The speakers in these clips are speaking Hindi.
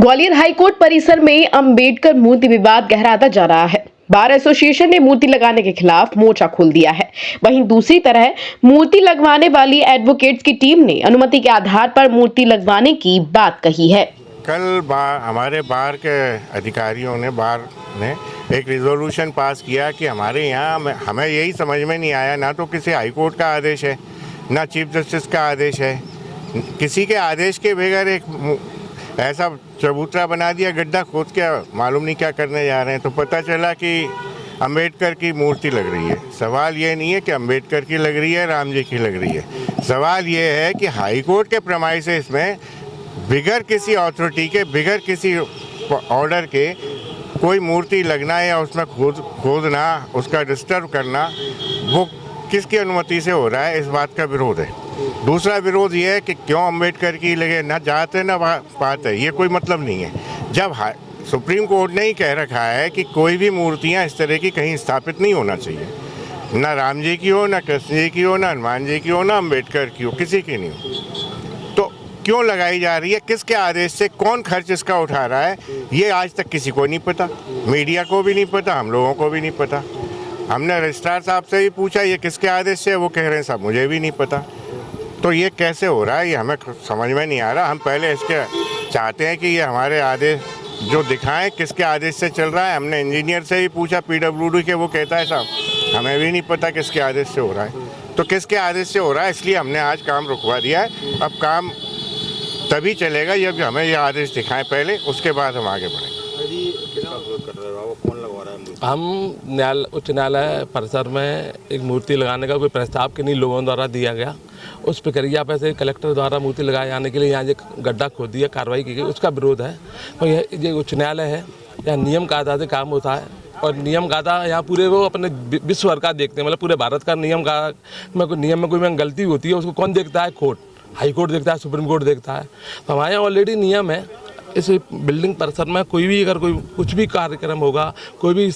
ग्वालियर हाईकोर्ट परिसर में अंबेडकर मूर्ति विवाद गहराता जा रहा है। बार एसोसिएशन ने मूर्ति लगाने के खिलाफ मोर्चा खोल दिया है। वहीं दूसरी तरह मूर्ति लगवाने वाली एडवोकेट्स की टीम ने अनुमति के आधार पर मूर्ति लगवाने की बात कही है। कल हमारे बार के अधिकारियों ने एक रिजोल्यूशन पास किया कि हमारे यहाँ हमें यही समझ में नहीं आया, ना तो किसी हाईकोर्ट का आदेश है, ना चीफ जस्टिस का आदेश है, किसी के आदेश के बगैर एक ऐसा चबूतरा बना दिया, गड्ढा खोद के मालूम नहीं क्या करने जा रहे हैं। तो पता चला कि अंबेडकर की मूर्ति लग रही है। सवाल ये नहीं है कि अंबेडकर की लग रही है, राम जी की लग रही है। सवाल ये है कि हाई कोर्ट के प्रेमाइसेस में बिगर किसी अथॉरिटी के, बिगर किसी ऑर्डर के कोई मूर्ति लगना या उसमें खोदना, उसका डिस्टर्ब करना, वो किसकी अनुमति से हो रहा है, इस बात का विरोध है। दूसरा विरोध ये है कि क्यों अंबेडकर की लगे, ना जात है ना बात है, ये कोई मतलब नहीं है। जब सुप्रीम कोर्ट ने ही कह रखा है कि कोई भी मूर्तियां इस तरह की कहीं स्थापित नहीं होना चाहिए, ना राम जी की हो, ना कृष्ण जी की हो, ना हनुमान जी की हो, ना अंबेडकर की हो, किसी की नहीं हो, तो क्यों लगाई जा रही है, किसके आदेश से, कौन खर्च इसका उठा रहा है, ये आज तक किसी को नहीं पता। मीडिया को भी नहीं पता, हम लोगों को भी नहीं पता। हमने रजिस्ट्रार साहब से भी पूछा ये किसके आदेश से है, वो कह रहे हैं साहब मुझे भी नहीं पता। तो ये कैसे हो रहा है, ये हमें समझ में नहीं आ रहा। हम पहले इसके चाहते हैं कि ये हमारे आदेश जो दिखाएं किसके आदेश से चल रहा है। हमने इंजीनियर से भी पूछा, PWD के, वो कहता है साहब हमें भी नहीं पता किसके आदेश से हो रहा है। तो किसके आदेश से हो रहा है, इसलिए हमने आज काम रुकवा दिया है। अब काम तभी चलेगा जब हमें ये आदेश दिखाएं पहले, उसके बाद हम आगे बढ़ेंगे। हम उच्च न्यायालय परिसर में एक मूर्ति लगाने का कोई प्रस्ताव किन्हीं लोगों द्वारा दिया गया, उस प्रक्रिया पर से कलेक्टर द्वारा मूर्ति लगाए जाने के लिए यहाँ जो गड्ढा खोद दिया, कार्रवाई की गई, उसका विरोध है। तो ये उच्च न्यायालय है, यहाँ नियम कायदा से काम होता है और नियम कायदा यहाँ पूरे वो अपने विश्व भर का देखते हैं, मतलब पूरे भारत का नियम का नियम में कोई गलती होती है उसको कौन देखता है? कोर्ट, हाई कोर्ट देखता है, सुप्रीम कोर्ट देखता है। तो हमारे यहाँ ऑलरेडी नियम है, इस बिल्डिंग परिसर में कोई भी अगर कोई कुछ भी कार्यक्रम होगा, कोई भी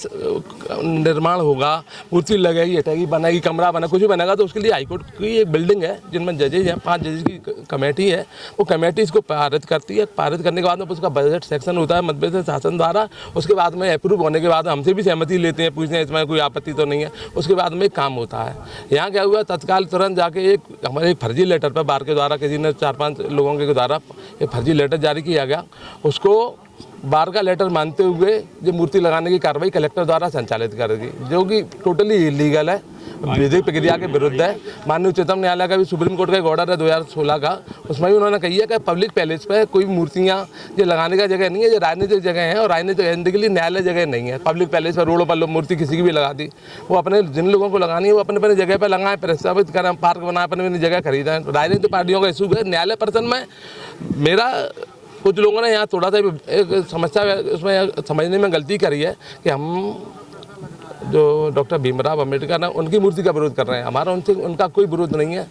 निर्माण होगा, मूर्ति लगेगी, हटेगी, बनेगी, कमरा बना, कुछ भी बनेगा, तो उसके लिए हाईकोर्ट की एक बिल्डिंग है जिनमें जजेज हैं, 5 जजेज की कमेटी है। वो कमेटी इसको पारित करती है। पारित करने के बाद में उसका बजट सेक्शन होता है मध्य प्रदेश शासन द्वारा। उसके बाद में अप्रूव होने के बाद हमसे भी सहमति लेते हैं, पूछते हैं इसमें कोई आपत्ति तो नहीं है। उसके बाद में काम होता है। यहाँ क्या हुआ, तत्काल तुरंत जाके हमारे एक फर्जी लेटर पर बार के द्वारा किसी ने 4-5 लोगों के द्वारा एक फर्जी लेटर जारी किया गया। उसको बार का लेटर मानते हुए जो मूर्ति लगाने की कार्रवाई कलेक्टर द्वारा संचालित करेगी, जो कि टोटली इलीगल है, विधिक प्रक्रिया के विरुद्ध है। माननीय उच्चतम न्यायालय का भी सुप्रीम कोर्ट का एक ऑर्डर है 2016 का, उसमें भी उन्होंने कही है कि पब्लिक पैलेस पे कोई मूर्तियाँ ये लगाने का जगह नहीं है, ये राजनीतिक जगह है और राजनीतिक के लिए न्यायालय जगह नहीं है। पब्लिक पैलेस पर रोडों पर मूर्ति किसी की भी लगा दी, वो अपने जिन लोगों को लगानी है वो अपने अपने जगह पर लगाएं, प्रस्तावित करें, पार्क बनाएं, अपनी अपनी जगह खरीदें। राजनीतिक पार्टियों का इशू है। न्यायालय पर्सन में मेरा कुछ लोगों ने यहाँ थोड़ा सा एक समस्या उसमें समझने में गलती करी है कि हम जो डॉक्टर भीमराव अम्बेडकर हैं उनकी मूर्ति का विरोध कर रहे हैं। हमारा उनका कोई विरोध नहीं है।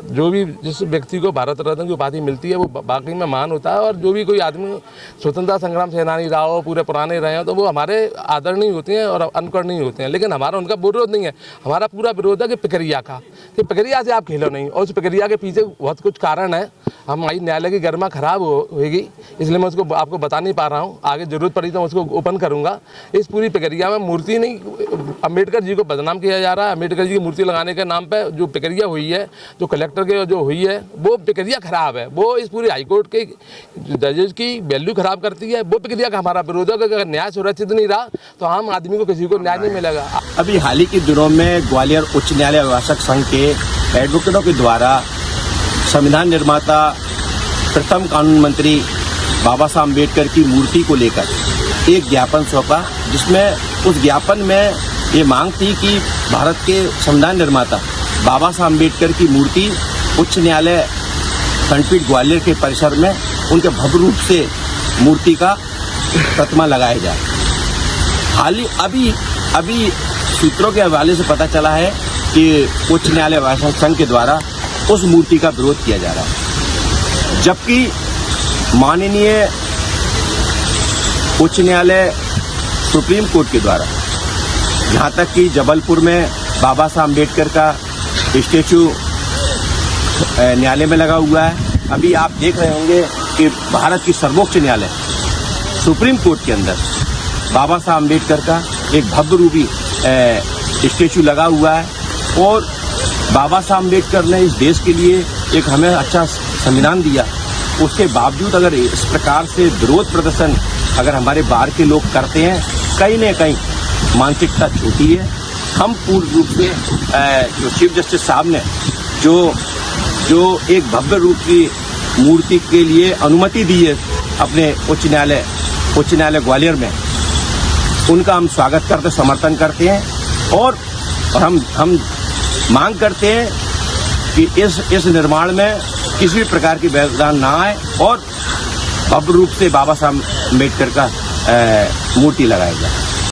जो भी जिस व्यक्ति को भारत रत्न की उपाधि मिलती है वो बाकी में महान होता है, और जो भी कोई आदमी स्वतंत्रता संग्राम सेनानी रहा हो, पूरे पुराने रहे हो, तो वो हमारे आदरणीय होते हैं और अनुकरणीय होते हैं। लेकिन हमारा उनका विरोध नहीं है। हमारा पूरा विरोध है कि प्रक्रिया का, कि प्रक्रिया से आप खेलो नहीं, और उस प्रक्रिया के पीछे बहुत कुछ कारण है। हमारी न्यायालय की गरिमा खराब होगी, इसलिए मैं उसको आपको बता नहीं पा रहा हूँ। आगे जरूरत पड़ी तो उसको ओपन करूँगा। इस पूरी प्रक्रिया में मूर्ति नहीं, अम्बेडकर जी को बदनाम किया जा रहा है। अम्बेडकर जी की मूर्ति लगाने के नाम पे जो प्रक्रिया हुई है, जो कलेक्टर के जो हुई है, वो प्रक्रिया खराब है। वो इस पूरी हाईकोर्ट के जजेज की वैल्यू खराब करती है। वो प्रक्रिया का हमारा विरोध है। अगर न्याय सुरक्षित नहीं रहा तो आम आदमी को किसी को न्याय नहीं मिलेगा। अभी हाल ही के दिनों में ग्वालियर उच्च न्यायालय अभिभाषक संघ के एडवोकेटों के द्वारा संविधान निर्माता प्रथम कानून मंत्री बाबा साहब अम्बेडकर की मूर्ति को लेकर एक ज्ञापन सौंपा, जिसमें उस ज्ञापन में ये मांग थी कि भारत के संविधान निर्माता बाबा साहब अम्बेडकर की मूर्ति उच्च न्यायालय खंडपीठ ग्वालियर के परिसर में उनके भव्य रूप से मूर्ति का प्रतिमा लगाया जाए। हाल ही अभी सूत्रों के हवाले से पता चला है कि उच्च न्यायालय अभिभाषक संघ के द्वारा उस मूर्ति का विरोध किया जा रहा है, जबकि माननीय उच्च न्यायालय सुप्रीम कोर्ट के द्वारा जहाँ तक कि जबलपुर में बाबा साहब अम्बेडकर का स्टैचू न्यायालय में लगा हुआ है। अभी आप देख रहे होंगे कि भारत की सर्वोच्च न्यायालय सुप्रीम कोर्ट के अंदर बाबा साहब अम्बेडकर का एक भव्य रूपी स्टेचू लगा हुआ है और बाबा साहब अम्बेडकर ने इस देश के लिए एक हमें अच्छा संविधान दिया, उसके बावजूद अगर इस प्रकार से विरोध प्रदर्शन अगर हमारे बाहर के लोग करते हैं, कहीं न कहीं मानसिकता छोटी है। हम पूर्ण रूप से जो चीफ जस्टिस साहब ने जो एक भव्य रूप की मूर्ति के लिए अनुमति दी है अपने उच्च न्यायालय ग्वालियर में, उनका हम स्वागत करते समर्थन करते हैं और हम मांग करते हैं कि इस निर्माण में किसी भी प्रकार की व्यवधान ना आए और भव्य रूप से बाबा साहब अम्बेडकर का मूर्ति लगाया जाए।